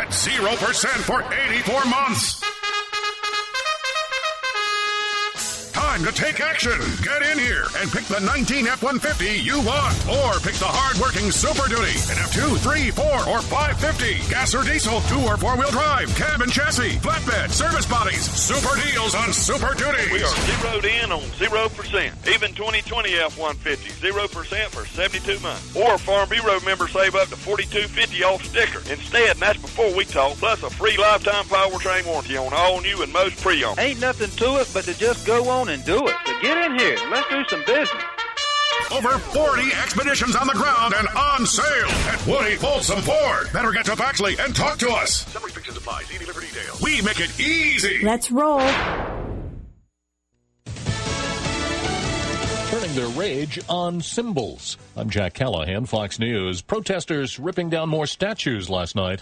at 0% for 84 months. Time to take action. Get in here and pick the 19 F-150 you want. Or pick the hard-working Super Duty, an F2, 3, 4, or 550. Gas or diesel, 2 or 4-wheel drive, cab and chassis, flatbed, service bodies. Super deals on Super Duty. We are zeroed in on 0%. Even 2020 F-150, 0% for 72 months. Or Farm Bureau members save up to $42.50 off sticker. Instead, and that's before we talk, plus a free lifetime powertrain warranty on all new and most pre-owned. Ain't nothing to it but to just go on and do it. So get in here. Let's do some business. Over 40 expeditions on the ground and on sale at Woody Folsom Ford. Better get to Faxley and talk to us. Some restrictions apply. See dealer for details. We make it easy. Let's roll. Turning their rage on symbols. I'm Jack Callahan, Fox News. Protesters ripping down more statues last night.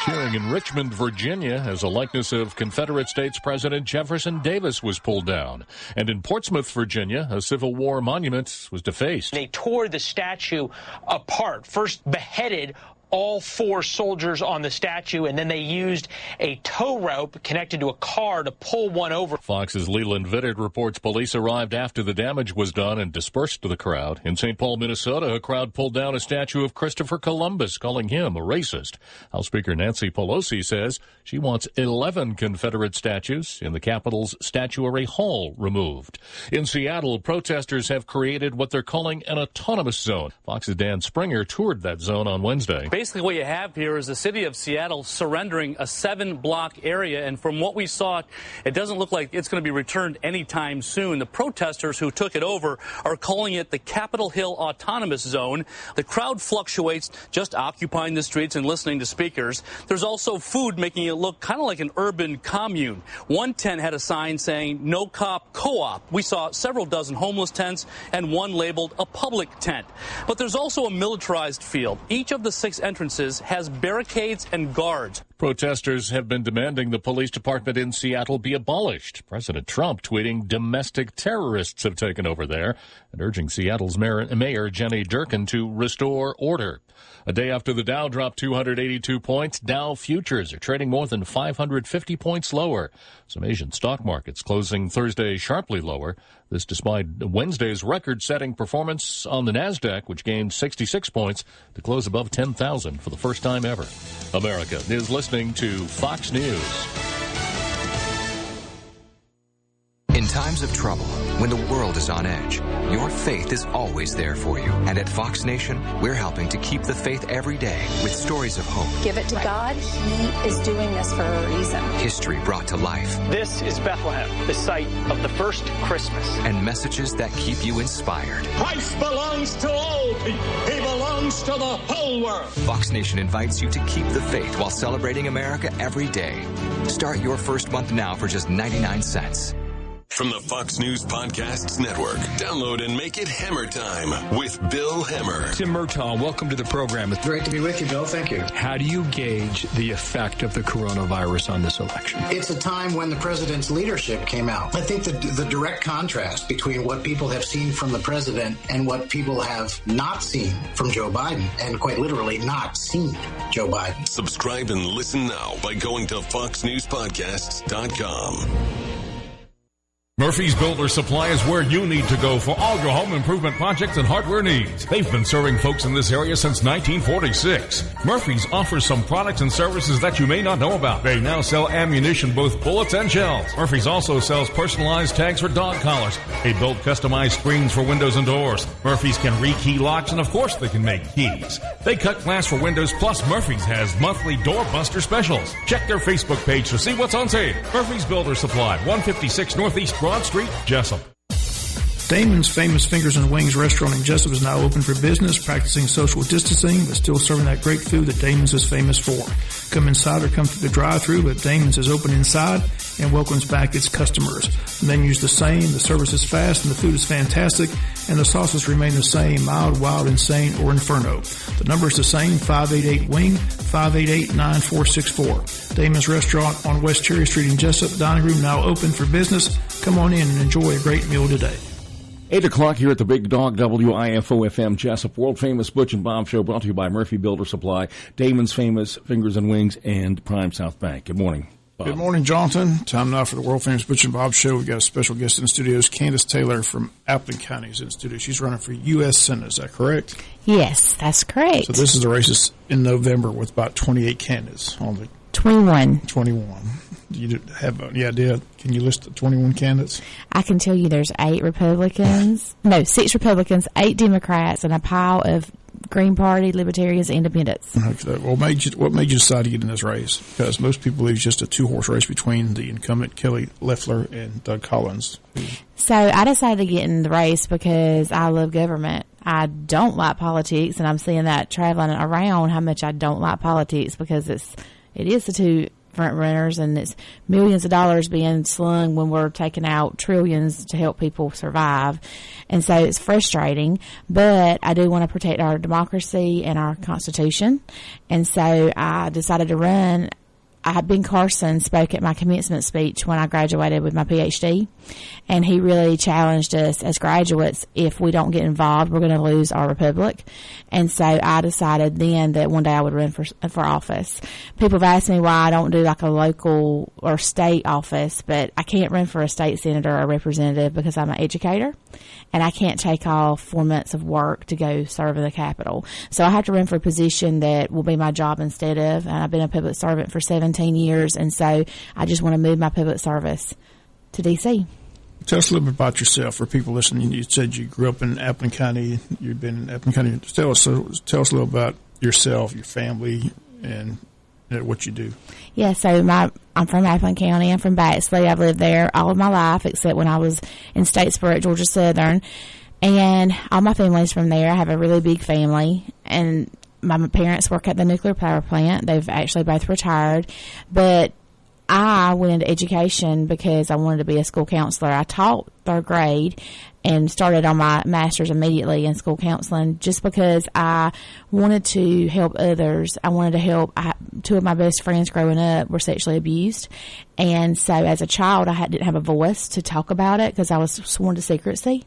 Cheering in Richmond, Virginia, as a likeness of Confederate States President Jefferson Davis was pulled down. And in Portsmouth, Virginia, a Civil War monument was defaced. They tore the statue apart, first beheaded all 4 soldiers on the statue, and then they used a tow rope connected to a car to pull one over. Fox's Leland Vittert reports police arrived after the damage was done and dispersed the crowd. In St. Paul, Minnesota, a crowd pulled down a statue of Christopher Columbus, calling him a racist. House Speaker Nancy Pelosi says she wants 11 Confederate statues in the Capitol's Statuary Hall removed. In Seattle, protesters have created what they're calling an autonomous zone. Fox's Dan Springer toured that zone on Wednesday. Basically, what you have here is the city of Seattle surrendering a 7-block area, and from what we saw, it doesn't look like it's going to be returned anytime soon. The protesters who took it over are calling it the Capitol Hill Autonomous Zone. The crowd fluctuates, just occupying the streets and listening to speakers. There's also food, making it look kind of like an urban commune. One tent had a sign saying, "No Cop Co-op." We saw several dozen homeless tents and one labeled a public tent. But there's also a militarized field. Each of the 6 entrances has barricades and guards. Protesters have been demanding the police department in Seattle be abolished. President Trump tweeting domestic terrorists have taken over there and urging Seattle's Mayor Jenny Durkan to restore order. A day after the Dow dropped 282 points, Dow futures are trading more than 550 points lower. Some Asian stock markets closing Thursday sharply lower. This despite Wednesday's record-setting performance on the NASDAQ, which gained 66 points to close above 10,000 for the first time ever. America is listening to Fox News. In times of trouble, when the world is on edge, your faith is always there for you. And at Fox Nation, we're helping to keep the faith every day with stories of hope. Give it to God. He is doing this for a reason. History brought to life. This is Bethlehem, the site of the first Christmas. And messages that keep you inspired. Christ belongs to all people. He belongs to the whole world. Fox Nation invites you to keep the faith while celebrating America every day. Start your first month now for just 99 cents. From the Fox News Podcasts Network, download and make it Hammer Time with Bill Hammer. Tim Murtaugh, welcome to the program. It's great to be with you, Bill. Thank you. How do you gauge the effect of the coronavirus on this election? It's a time when the president's leadership came out. I think the direct contrast between what people have seen from the president and what people have not seen from Joe Biden, and quite literally not seen Joe Biden. Subscribe and listen now by going to foxnewspodcasts.com. Murphy's Builder Supply is where you need to go for all your home improvement projects and hardware needs. They've been serving folks in this area since 1946. Murphy's offers some products and services that you may not know about. They now sell ammunition, both bullets and shells. Murphy's also sells personalized tags for dog collars. They build customized screens for windows and doors. Murphy's can rekey locks, and of course they can make keys. They cut glass for windows, plus Murphy's has monthly doorbuster specials. Check their Facebook page to see what's on sale. Murphy's Builder Supply, 156 Northeast Broad Street, Jessup. Damon's Famous Fingers and Wings restaurant in Jessup is now open for business, practicing social distancing, but still serving that great food that Damon's is famous for. Come inside or come through the drive-thru, but Damon's is open inside and welcomes back its customers. The menu's the same, the service is fast, and the food is fantastic, and the sauces remain the same, mild, wild, insane, or inferno. The number is the same, 588-WING, 588-9464. Damon's Restaurant on West Cherry Street in Jessup. Dining room now open for business. Come on in and enjoy a great meal today. 8 o'clock here at the Big Dog WIFO-FM Jessup, world-famous Butch and Bob Show, brought to you by Murphy Builder Supply, Damon's Famous Fingers and Wings, and Prime South Bank. Good morning, Bob. Good morning, Jonathan. Time now for the world-famous Butch and Bob Show. We've got a special guest in the studios, Kandiss Taylor from Appleton County is in the studio. She's running for U.S. Senate. Is that correct? Yes, that's correct. So this is the races in November with about 28 candidates on the 21. Do you have any idea? Can you list the 21 candidates? I can tell you there's 6 Republicans, 8 Democrats, and a pile of Green Party, Libertarians, and Independents. Okay. Well, what made you decide to get in this race? Because most people believe it's just a 2-horse race between the incumbent Kelly Loeffler and Doug Collins. So I decided to get in the race because I love government. I don't like politics, and I'm seeing that traveling around how much I don't like politics because it is the two front runners, and it's millions of dollars being slung when we're taking out trillions to help people survive. And so it's frustrating, but I do want to protect our democracy and our Constitution. And so I decided to run. Ben Carson spoke at my commencement speech when I graduated with my PhD, and he really challenged us as graduates, if we don't get involved, we're going to lose our republic. And so I decided then that one day I would run for office. People have asked me why I don't do like a local or state office, but I can't run for a state senator or representative because I'm an educator, and I can't take off 4 months of work to go serve in the Capitol. So I have to run for a position that will be my job instead of, and I've been a public servant for 17 years, and so I just want to move my public service to D.C. Tell us a little bit about yourself for people listening. You said you grew up in Appleton County. You've been in Appleton County. Tell us a little about yourself, your family, and what you do. Yeah, so I'm from Appleton County. I'm from Baxley. I've lived there all of my life except when I was in Statesboro at Georgia Southern, and all my family's from there. I have a really big family, and my parents work at the nuclear power plant. They've actually both retired, but I went into education because I wanted to be a school counselor. I taught 3rd grade and started on my master's immediately in school counseling just because I wanted to help others. I wanted to help. 2 of my best friends growing up were sexually abused, and so as a child I didn't have a voice to talk about it because I was sworn to secrecy.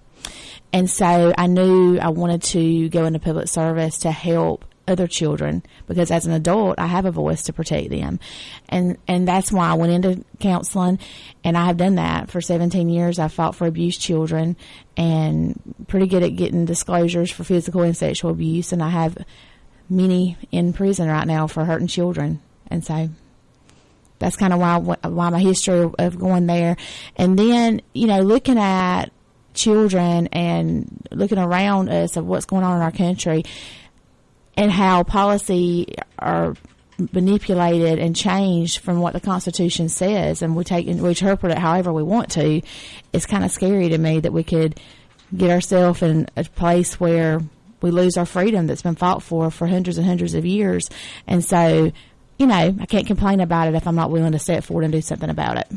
And so I knew I wanted to go into public service to help other children because as an adult I have a voice to protect them, and that's why I went into counseling, and I have done that for 17 years. I fought for abused children and pretty good at getting disclosures for physical and sexual abuse, and I have many in prison right now for hurting children, and so that's kind of why my history of going there. And then looking at children and looking around us of what's going on in our country and how policy are manipulated and changed from what the Constitution says, and we interpret it however we want to. It's kind of scary to me that we could get ourselves in a place where we lose our freedom that's been fought for hundreds and hundreds of years. And so, I can't complain about it if I'm not willing to step forward and do something about it.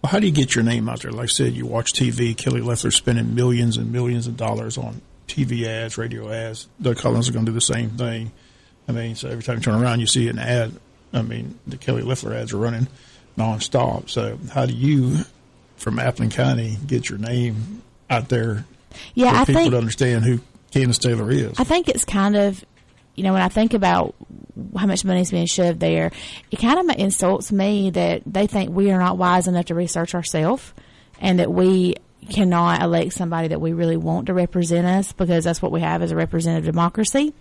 Well, how do you get your name out there? Like I said, you watch TV. Kelly Loeffler spending millions and millions of dollars on TV ads, radio ads. Doug Collins is going to do the same thing. So every time you turn around, you see an ad. The Kelly Loeffler ads are running nonstop. So how do you, from Appleton County, get your name out there for people to understand who Kandiss Taylor is? I think it's kind of, when I think about how much money is being shoved there, it kind of insults me that they think we are not wise enough to research ourselves and that we cannot elect somebody that we really want to represent us, because that's what we have as a representative democracy.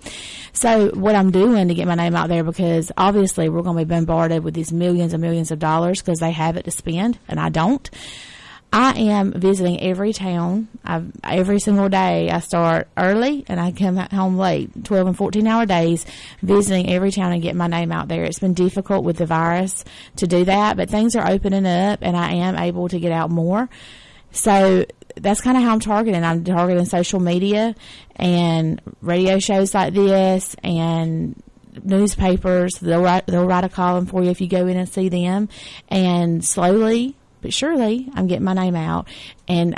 So what I'm doing to get my name out there, because obviously we're going to be bombarded with these millions and millions of dollars because they have it to spend and I don't. I am visiting every town. Every single day I start early and I come home late, 12 and 14-hour days, visiting every town and getting my name out there. It's been difficult with the virus to do that, but things are opening up and I am able to get out more. So that's kind of how I'm targeting. I'm targeting social media and radio shows like this and newspapers. They'll write a column for you if you go in and see them. And slowly but surely I'm getting my name out. And,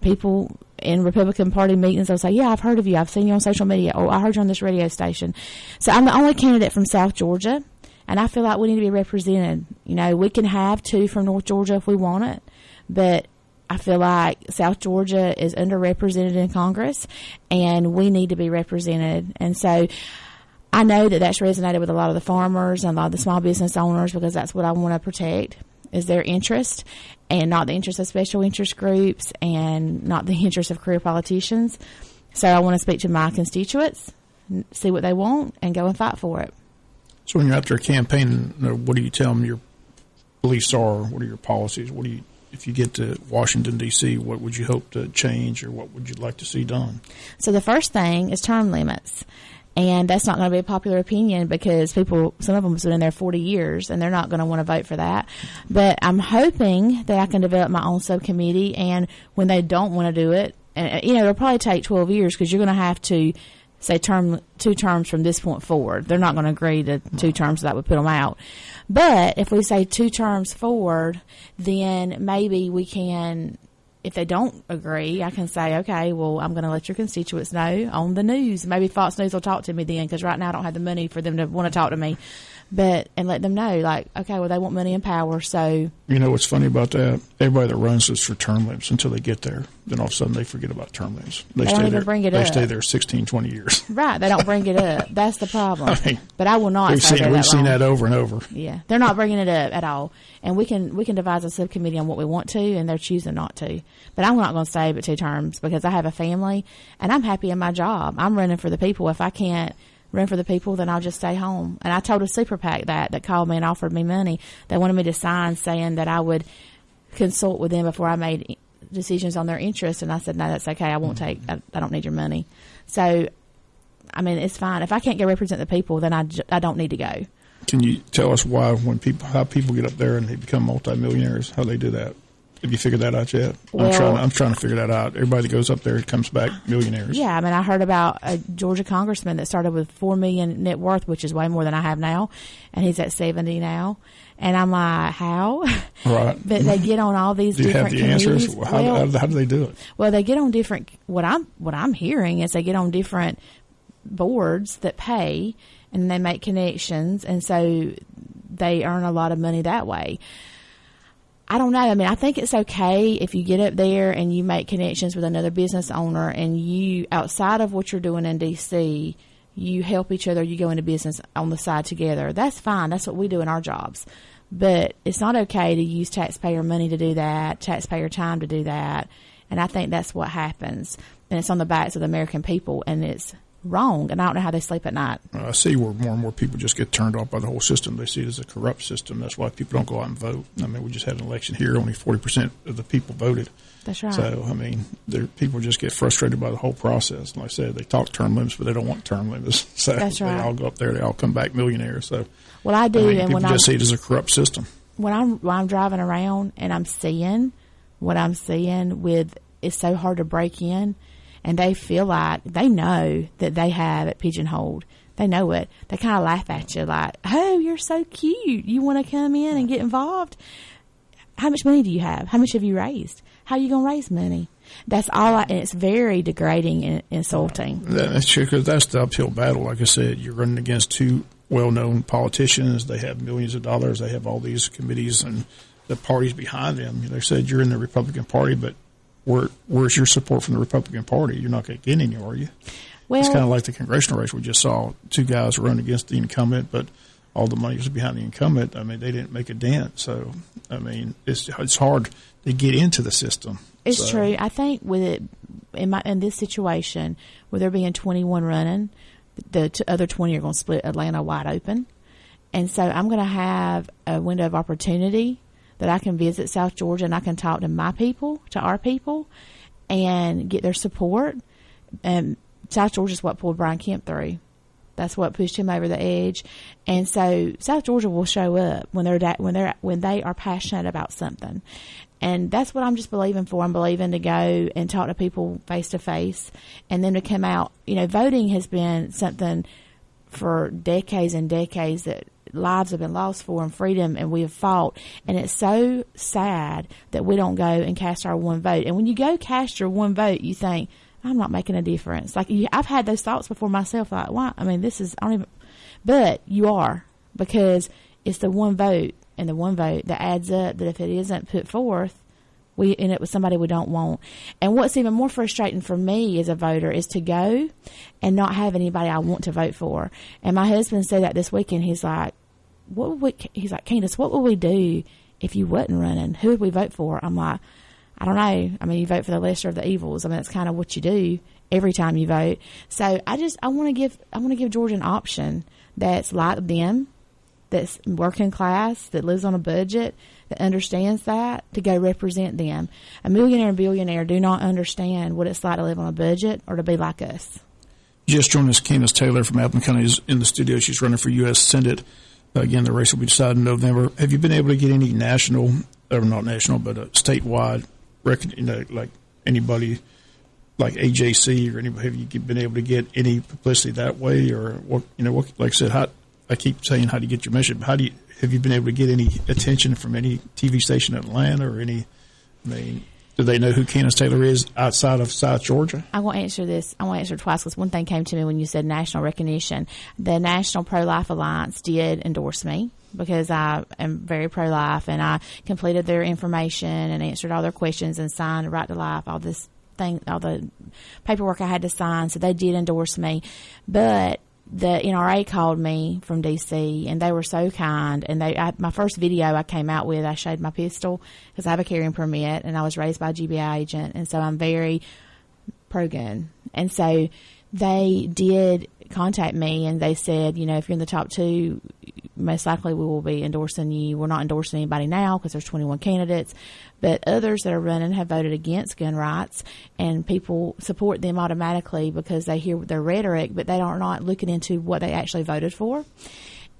people in Republican Party meetings, they'll say, yeah, I've heard of you. I've seen you on social media. Or I heard you on this radio station. So I'm the only candidate from South Georgia, and I feel like we need to be represented. We can have 2 from North Georgia if we want it, but I feel like South Georgia is underrepresented in Congress, and we need to be represented. And so I know that that's resonated with a lot of the farmers and a lot of the small business owners, because that's what I want to protect, is their interest, and not the interest of special interest groups and not the interest of career politicians. So I want to speak to my constituents, see what they want, and go and fight for it. So when you're out there campaigning, what do you tell them your beliefs are? What are your policies? What do you, if you get to Washington, D.C., what would you hope to change, or what would you like to see done? So the first thing is term limits. And that's not going to be a popular opinion, because some of them have been in there 40 years, and they're not going to want to vote for that. But I'm hoping that I can develop my own subcommittee, and when they don't want to do it, and it'll probably take 12 years, because you're going to have to say 2 terms from this point forward. They're not going to agree to 2 terms, that would put them out. But if we say 2 terms forward, then maybe we can, if they don't agree, I can say, okay, well, I'm going to let your constituents know on the news. Maybe Fox News will talk to me then, because right now I don't have the money for them to want to talk to me. And let them know, like, okay, well, they want money and power, so. You know what's funny about that? Everybody that runs is for term limits until they get there. Then all of a sudden they forget about term limits. They don't even bring it up. They stay there 16, 20 years. Right, they don't bring it up. That's the problem. But I will not we've seen that over and over. Yeah, they're not bringing it up at all. And we can devise a subcommittee on what we want to, and they're choosing not to. But I'm not going to stay but 2 terms, because I have a family, and I'm happy in my job. I'm running for the people. If I can't run for the people, then I'll just stay home. And I told a super PAC that called me and offered me money. They wanted me to sign saying that I would consult with them before I made decisions on their interests. And I said, no, that's okay. I won't I don't need your money. So, I mean, it's fine. If I can't go represent the people, then I don't need to go. Can you tell us how people get up there and they become multimillionaires, how they do that? Have you figured that out yet? Well, I'm trying to figure that out. Everybody that goes up there comes back millionaires. Yeah, I mean, I heard about a Georgia congressman that started with $4 million net worth, which is way more than I have now, and he's at 70 now. And I'm like, how? Right. But they get on all these different committees. Do you have the answers? How do they do it? Well, they get on different. What I'm hearing is they get on different boards that pay, and they make connections, and so they earn a lot of money that way. I don't know. I mean, I think it's okay if you get up there and you make connections with another business owner, and you, outside of what you're doing in D.C., you help each other, you go into business on the side together. That's fine. That's what we do in our jobs. But it's not okay to use taxpayer money to do that, taxpayer time to do that. And I think that's what happens. And it's on the backs of the American people, and it's wrong, and I don't know how they sleep at night. I see where more and more people just get turned off by the whole system. They see it as a corrupt system. That's why people don't go out and vote. I mean, we just had an election here. Only 40% of the people voted. That's right. So, I mean, people just get frustrated by the whole process. Like I said, they talk term limits, but they don't want term limits. So that's right. They all go up there. They all come back millionaires. So, well, I do. And people just see it as a corrupt system. When I'm driving around and I'm seeing what I'm seeing with, it's so hard to break in. And they feel like they know that they have it pigeonholed. They know it. They kind of laugh at you like, oh, you're so cute. You want to come in and get involved? How much money do you have? How much have you raised? How are you going to raise money? That's all. And it's very degrading and insulting. That's true, because that's the uphill battle. Like I said, you're running against 2 well-known politicians. They have millions of dollars. They have all these committees and the parties behind them. They said you're in the Republican Party, but where's your support from the Republican Party? You're not going to get any, are you? Well, it's kind of like the congressional race. We just saw 2 guys run against the incumbent, but all the money was behind the incumbent. I mean, they didn't make a dent. So, I mean, it's hard to get into the system. It's true. I think with it in this situation, with there being 21 running, the other 20 are going to split Atlanta wide open. And so I'm going to have a window of opportunity that I can visit South Georgia, and I can talk to my people, to our people, and get their support. And South Georgia is what pulled Brian Kemp through. That's what pushed him over the edge. And so South Georgia will show up when they are passionate about something. And that's what I'm just believing for. I'm believing to go and talk to people face to face, and then to come out. Voting has been something for decades and decades that lives have been lost for, and freedom, and we have fought. And it's so sad that we don't go and cast our one vote. And when you go cast your one vote, you think, I'm not making a difference. Like, I've had those thoughts before myself. Like, why? I mean, but you are, because it's the one vote, and the one vote that adds up, that if it isn't put forth, we end up with somebody we don't want. And what's even more frustrating for me as a voter is to go and not have anybody I want to vote for. And my husband said that this weekend. He's like, Kandiss, what would we do if you wasn't running? Who would we vote for? I'm like, I don't know. I mean, you vote for the lesser of the evils. I mean, that's kind of what you do every time you vote. So I want to give Georgia an option that's like them, that's working class, that lives on a budget, that understands that, to go represent them. A millionaire and billionaire do not understand what it's like to live on a budget or to be like us. Just joined us, Kandiss Taylor from Appleton County is in the studio. She's running for U.S. Senate. Again, the race will be decided in November. Have you been able to get any national, or not national, but statewide, like anybody like AJC or anybody? Have you been able to get any publicity that way, or what? Like I said, I keep saying, how do you get your message? Have you been able to get any attention from any TV station in Atlanta or any? I mean, do they know who Kandiss Taylor is outside of South Georgia? I won't answer this. I won't answer twice because one thing came to me when you said national recognition. The National Pro-Life Alliance did endorse me because I am very pro-life, and I completed their information and answered all their questions and signed Right to Life, all the paperwork I had to sign. So they did endorse me, but the NRA called me from D.C. and they were so kind. And my first video I came out with, I showed my pistol because I have a carrying permit and I was raised by a GBI agent, and so I'm very pro-gun. And so they did contact me and they said, if you're in the top 2, most likely we will be endorsing you. We're not endorsing anybody now because there's 21 candidates, but others that are running have voted against gun rights, and people support them automatically because they hear their rhetoric, but they are not looking into what they actually voted for.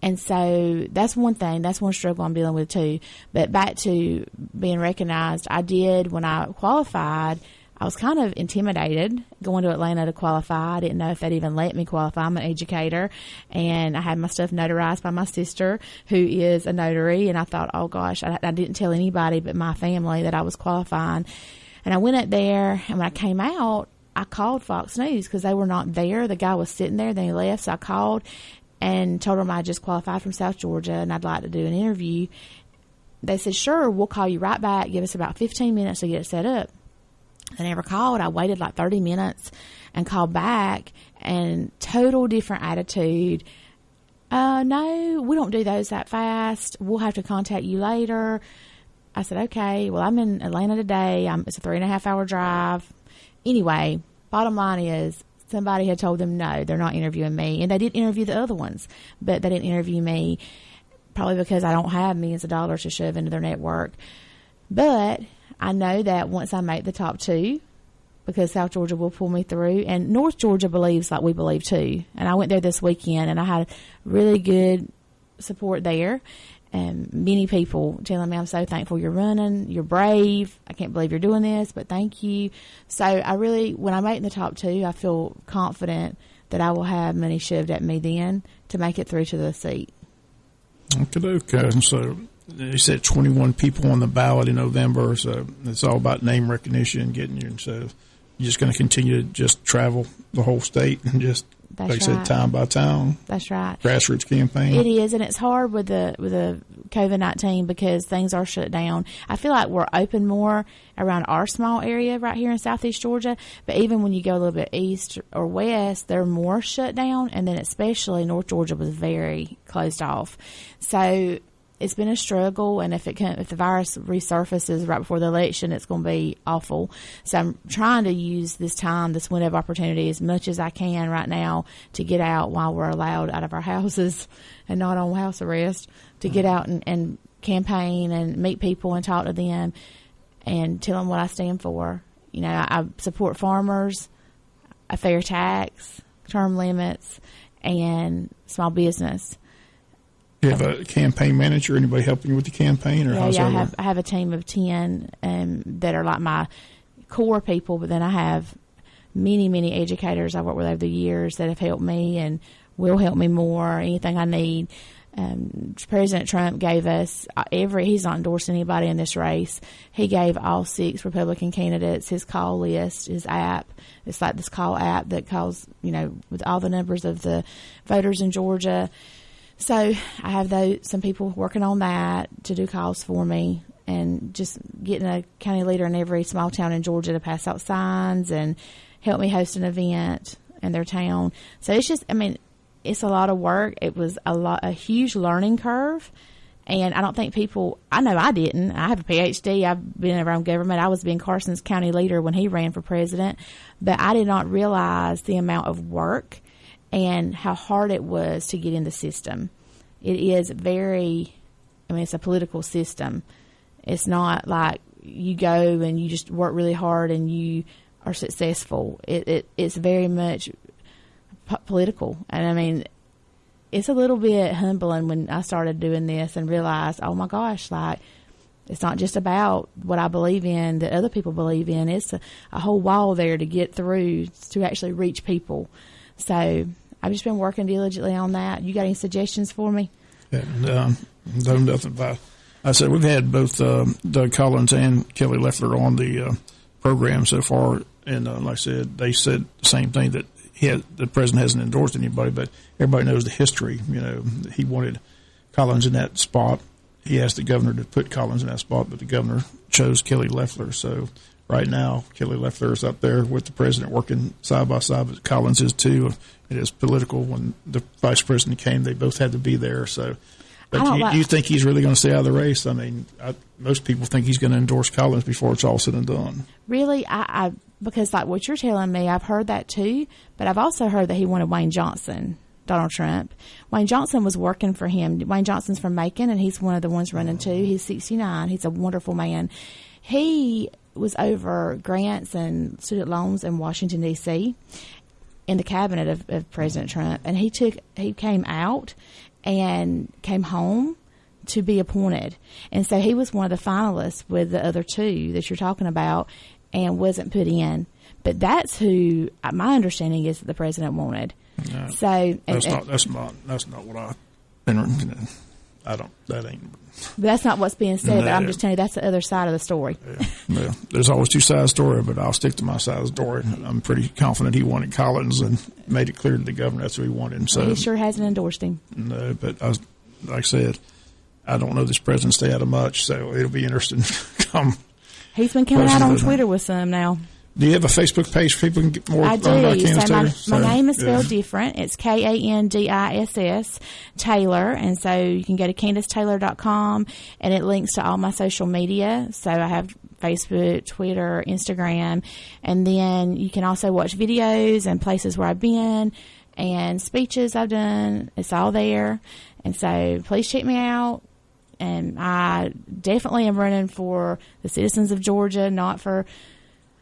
And so that's one thing. That's one struggle I'm dealing with too. But back to being recognized, I did, when I qualified, I was kind of intimidated going to Atlanta to qualify. I didn't know if they'd even let me qualify. I'm an educator, and I had my stuff notarized by my sister, who is a notary, and I thought, oh gosh, I didn't tell anybody but my family that I was qualifying. And I went up there, and when I came out, I called Fox News because they were not there. The guy was sitting there, then he left, so I called and told them I just qualified from South Georgia and I'd like to do an interview. They said, sure, we'll call you right back. Give us about 15 minutes to get it set up. I never called. I waited like 30 minutes and called back, and total different attitude. No, we don't do those that fast. We'll have to contact you later. I said, okay, well, I'm in Atlanta today. It's a 3.5-hour drive. Anyway, bottom line is somebody had told them, no, they're not interviewing me. And they did interview the other ones, but they didn't interview me, probably because I don't have millions of dollars to shove into their network. But I know that once I make the top 2, because South Georgia will pull me through, and North Georgia believes like we believe too. And I went there this weekend, and I had really good support there, and many people telling me, I'm so thankful you're running, you're brave, I can't believe you're doing this, but thank you. So I really, when I make the top 2, I feel confident that I will have money shoved at me then to make it through to the seat. Okay. So you said 21 people on the ballot in November, so it's all about name recognition, getting you. So you're just going to continue to just travel the whole state and just, That's like I right. said, town by town. That's right. Grassroots campaign. It is, and it's hard with the COVID-19 because things are shut down. I feel like we're open more around our small area right here in Southeast Georgia, but even when you go a little bit east or west, they're more shut down, and then especially North Georgia was very closed off. So it's been a struggle, and if the virus resurfaces right before the election, it's going to be awful. So I'm trying to use this window of opportunity, as much as I can right now to get out while we're allowed out of our houses and not on house arrest, to get out and campaign and meet people and talk to them and tell them what I stand for. I support farmers, a fair tax, term limits, and small business. You have a campaign manager? Anybody helping you with the campaign? Or I have a team of 10 that are like my core people, but then I have many, many educators I've worked with over the years that have helped me and will help me more, anything I need. President Trump gave us he's not endorsed anybody in this race. He gave all 6 Republican candidates his call list, his app. It's like this call app that calls, with all the numbers of the voters in Georgia. So I have some people working on that to do calls for me. and just getting a county leader in every small town in Georgia to pass out signs and help me host an event in their town. So it's just, I mean, it's a lot of work. It was a huge learning curve. And I don't think people, I know I didn't. I have a PhD. I've been around government. I was Ben Carson's county leader when he ran for president. But I did not realize the amount of work and how hard it was to get in the system. It is it's a political system. It's not like you go and you just work really hard and you are successful. It's very much political. And I mean, it's a little bit humbling when I started doing this and realized, oh my gosh, like, it's not just about what I believe in that other people believe in. It's a whole wall there to get through to actually reach people. So I've just been working diligently on that. You got any suggestions for me? And, nothing about. I said we've had both Doug Collins and Kelly Loeffler on the program so far, and like I said, they said the same thing, that the president hasn't endorsed anybody, but everybody knows the history. You know, he wanted Collins in that spot. He asked the governor to put Collins in that spot, but the governor chose Kelly Loeffler. So right now, Kelly Loeffler is up there with the president working side by side, but Collins is too. It is political. When the vice president came, they both had to be there. So, but do you think he's really going to stay out of the race? I mean, most people think he's going to endorse Collins before it's all said and done. Really, because like what you're telling me, I've heard that too, but I've also heard that he wanted Wayne Johnson, Donald Trump. Wayne Johnson was working for him. Wayne Johnson's from Macon, and he's one of the ones running too. He's 69. He's a wonderful man. He was over grants and student loans in Washington, D.C., in the cabinet of President Trump, and he came out and came home to be appointed. And so he was one of the finalists with the other two that you're talking about and wasn't put in. But that's who my understanding is that the president wanted. No, so that's not what I've been. That ain't. That's not what's being said. But I'm just telling you that's the other side of the story. Yeah. Well, there's always two sides of the story, but I'll stick to my side of the story. I'm pretty confident he wanted Collins and made it clear to the governor that's who he wanted. So he sure hasn't endorsed him. No, but like I said, I don't know this president stay out of much, so it'll be interesting to come. He's been coming out on Twitter with some now. Do you have a Facebook page for people can get more I do. about Kandiss Taylor? My name is spelled different. It's Kandiss Taylor. And so you can go to KandissTaylor.com, and it links to all my social media. So I have Facebook, Twitter, Instagram. And then you can also watch videos and places where I've been and speeches I've done. It's all there. And so please check me out. And I definitely am running for the citizens of Georgia, not for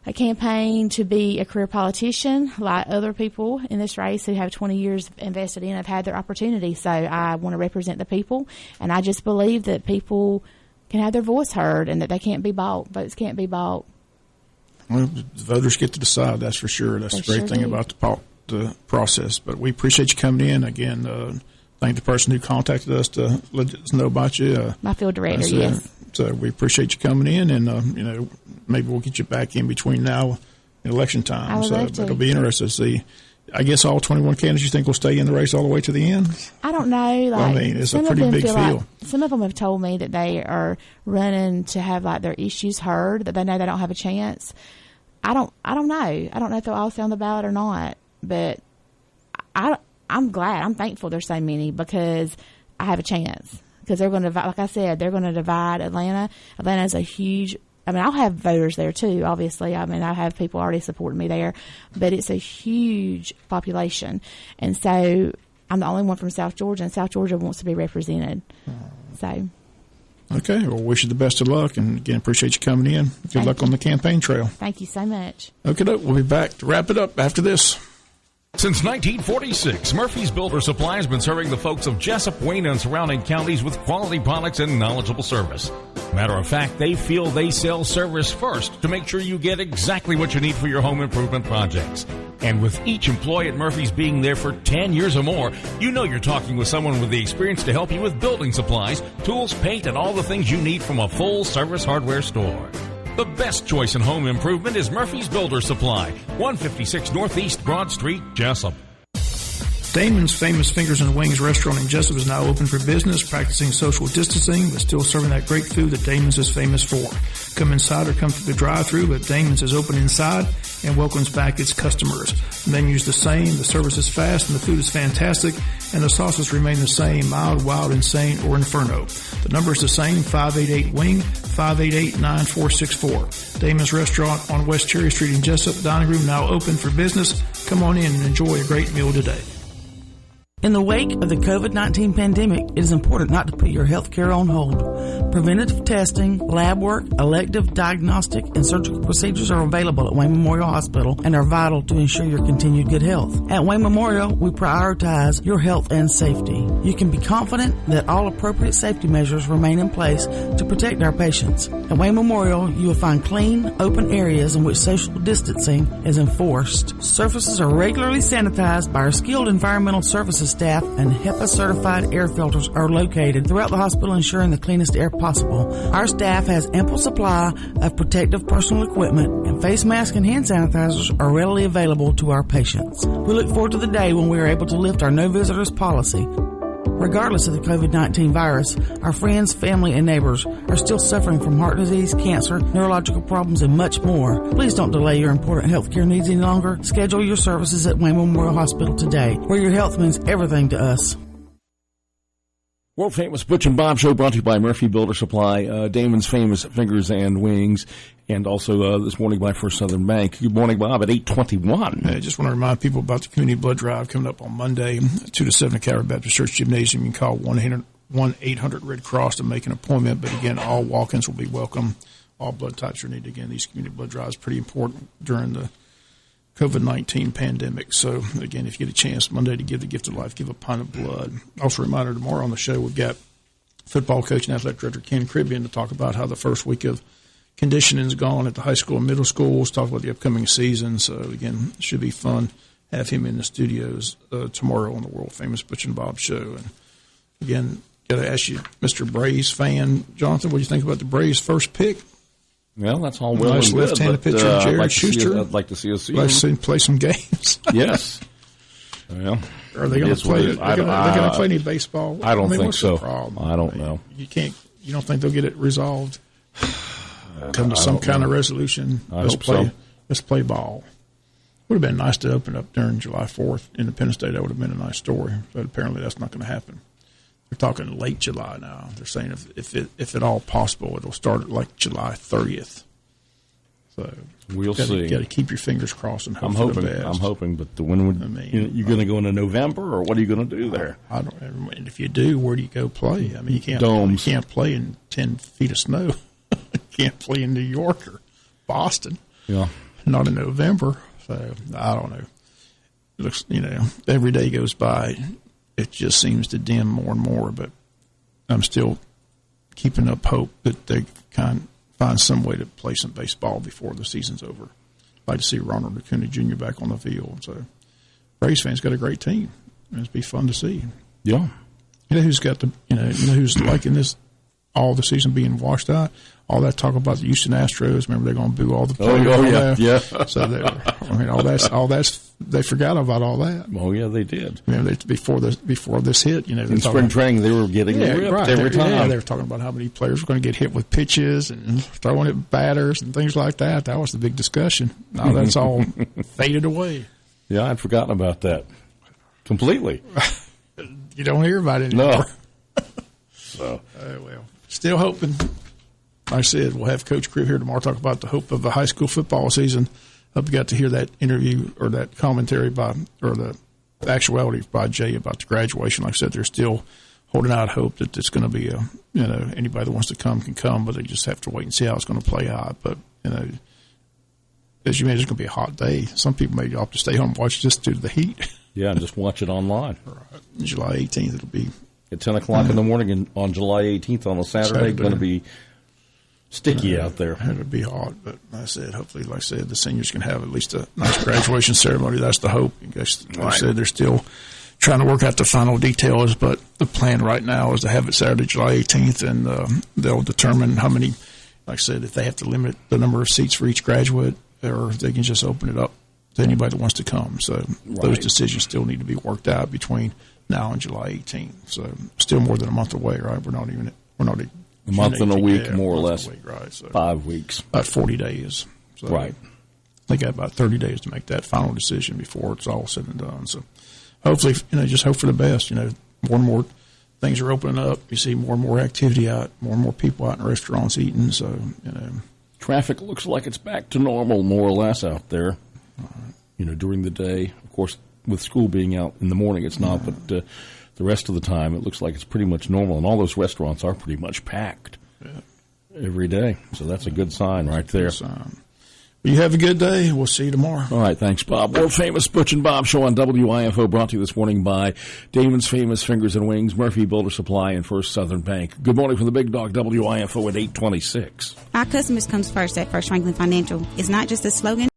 a campaign to be a career politician like other people in this race who have 20 years invested in have had their opportunity. So I want to represent the people, and I just believe that people can have their voice heard and that they can't be bought. Votes can't be bought. Well, the voters get to decide, that's for sure. That's the great thing about the process. But we appreciate you coming in. Again, thank the person who contacted us to let us know about you. My field director, yes. So we appreciate you coming in, and maybe we'll get you back in between now and election time. I would love to. It'll be interesting to see. I guess all 21 candidates you think will stay in the race all the way to the end? I don't know. I mean, it's a pretty big field. Some of them have told me that they are running to have their issues heard, that they know they don't have a chance. I don't know. I don't know if they'll all stay on the ballot or not, but I'm glad. I'm thankful there's so many because I have a chance. Because they're going to, like I said, they're going to divide Atlanta. Atlanta's a huge, I'll have voters there too, obviously. I have people already supporting me there. But it's a huge population. And so I'm the only one from South Georgia, and South Georgia wants to be represented. So. Okay. Well, wish you the best of luck. And again, appreciate you coming in. Good luck on the campaign trail. Thank you so much. Okay, we'll be back to wrap it up after this. Since 1946, Murphy's Builder Supply has been serving the folks of Jessup, Wayne, and surrounding counties with quality products and knowledgeable service. Matter of fact, they feel they sell service first to make sure you get exactly what you need for your home improvement projects. And with each employee at Murphy's being there for 10 years or more, you know you're talking with someone with the experience to help you with building supplies, tools, paint, and all the things you need from a full-service hardware store. The best choice in home improvement is Murphy's Builder Supply, 156 Northeast Broad Street, Jessup. Damon's Famous Fingers and Wings restaurant in Jessup is now open for business, practicing social distancing, but still serving that great food that Damon's is famous for. Come inside or come through the drive-thru, but Damon's is open inside and welcomes back its customers. The menu's the same, the service is fast, and the food is fantastic, and the sauces remain the same, mild, wild, insane, or inferno. The number is the same, 588-WING, 588-9464. Damon's Restaurant on West Cherry Street in Jessup. Dining room now open for business. Come on in and enjoy a great meal today. In the wake of the COVID-19 pandemic, it is important not to put your health care on hold. Preventative testing, lab work, elective, diagnostic, and surgical procedures are available at Wayne Memorial Hospital and are vital to ensure your continued good health. At Wayne Memorial, we prioritize your health and safety. You can be confident that all appropriate safety measures remain in place to protect our patients. At Wayne Memorial, you will find clean, open areas in which social distancing is enforced. Surfaces are regularly sanitized by our skilled environmental services staff, and HEPA-certified air filters are located throughout the hospital, ensuring the cleanest air possible. Our staff has ample supply of protective personal equipment, and face masks and hand sanitizers are readily available to our patients. We look forward to the day when we are able to lift our no visitors policy. Regardless of the COVID-19 virus, our friends, family, and neighbors are still suffering from heart disease, cancer, neurological problems, and much more. Please don't delay your important health care needs any longer. Schedule your services at Wayne Memorial Hospital today, where your health means everything to us. World famous Butch and Bob Show brought to you by Murphy Builder Supply, Damon's Famous Fingers and Wings, and also this morning by First Southern Bank. Good morning, Bob, at 8:21. I just want to remind people about the community blood drive coming up on Monday, 2 to 7 at Calvary Baptist Church Gymnasium. You can call 1-800-RED-CROSS to make an appointment, but again, all walk-ins will be welcome. All blood types are needed. Again, these community blood drives are pretty important during the COVID-19 pandemic. So, again, if you get a chance Monday to give the gift of life, give a pint of blood. Also, a reminder, tomorrow on the show, we've got football coach and athletic director Ken Cribbian to talk about how the first week of conditioning is gone at the high school and middle schools, talk about the upcoming season. So, again, it should be fun. Have him in the studios tomorrow on the world-famous Butch and Bob Show. And, again, got to ask you, Mr. Braves fan, Jonathan, what do you think about the Braves' first pick? Well, that's all well nice and good. Left-handed pitcher, Jared Schuster. I'd like to see us see him play some games. Yes. Well, are they going to play? They're going to play any baseball? I don't think so. I don't know. You can't. You don't think they'll get it resolved? Come to some kind of resolution. Let's play ball. Would have been nice to open up during July 4th, Independence Day. That would have been a nice story. But apparently, that's not going to happen. They're talking late July now. They're saying if at all possible, it'll start at like July 30th. So we'll see. Got to keep your fingers crossed and hope for the best. I'm hoping, but when would you're going to go into November, or what are you going to do there? I don't. And if you do, where do you go play? I mean, you can't. Domes. You can't play in 10 feet of snow. You can't play in New York or Boston. Yeah. Not in November. So I don't know. It looks, every day goes by, it just seems to dim more and more. But I'm still keeping up hope that they find some way to play some baseball before the season's over. I'd like to see Ronald Acuna Jr. back on the field. So Braves fans got a great team. It'd be fun to see. Yeah. You know who's got who's liking this, all the season being washed out? All that talk about the Houston Astros. Remember, they're going to boo all the players. Oh yeah. So all that's they forgot about all that. Oh yeah, they did. Before this hit, in spring training, they were getting ripped every time. Yeah, they were talking about how many players were going to get hit with pitches and throwing at batters and things like that. That was the big discussion. Now that's all faded away. Yeah, I'd forgotten about that completely. You don't hear about it anymore. No. So still hoping. Like I said, we'll have Coach Cribb here tomorrow talk about the hope of the high school football season. Hope you got to hear that interview or that commentary the actuality by Jay about the graduation. Like I said, they're still holding out hope that it's going to be anybody that wants to come can come, but they just have to wait and see how it's going to play out. But, as you mentioned, it's going to be a hot day. Some people may opt to stay home and watch just due to the heat. Yeah, and just watch it online. Right. July 18th, it'll be. At 10 o'clock in the morning on July 18th on a Saturday. Going to be sticky out there. It'll be hot, but like I said, hopefully, the seniors can have at least a nice graduation ceremony. That's the hope. Like I said, they're still trying to work out the final details, but the plan right now is to have it Saturday, July 18th, and they'll determine how many, like I said, if they have to limit the number of seats for each graduate, or if they can just open it up to anybody that wants to come. So those decisions still need to be worked out between now and July 18th. So still more than a month away, right? We're not even a month and a week, more or less. Week, right? So 5 weeks. About 40 days. So right. They got about 30 days to make that final decision before it's all said and done. So hopefully, just hope for the best. More and more things are opening up. You see more and more activity out, more and more people out in restaurants eating. So, traffic looks like it's back to normal, more or less, out there. During the day. Of course, with school being out in the morning, it's not, but the rest of the time, it looks like it's pretty much normal. And all those restaurants are pretty much packed every day. So that's a good sign right there. You have a good day. We'll see you tomorrow. All right. Thanks, Bob. World famous Butch and Bob Show on WIFO, brought to you this morning by Damon's Famous Fingers and Wings, Murphy Builder Supply, and First Southern Bank. Good morning from the Big Dog, WIFO at 8:26. Our customers comes first at First Franklin Financial. It's not just a slogan.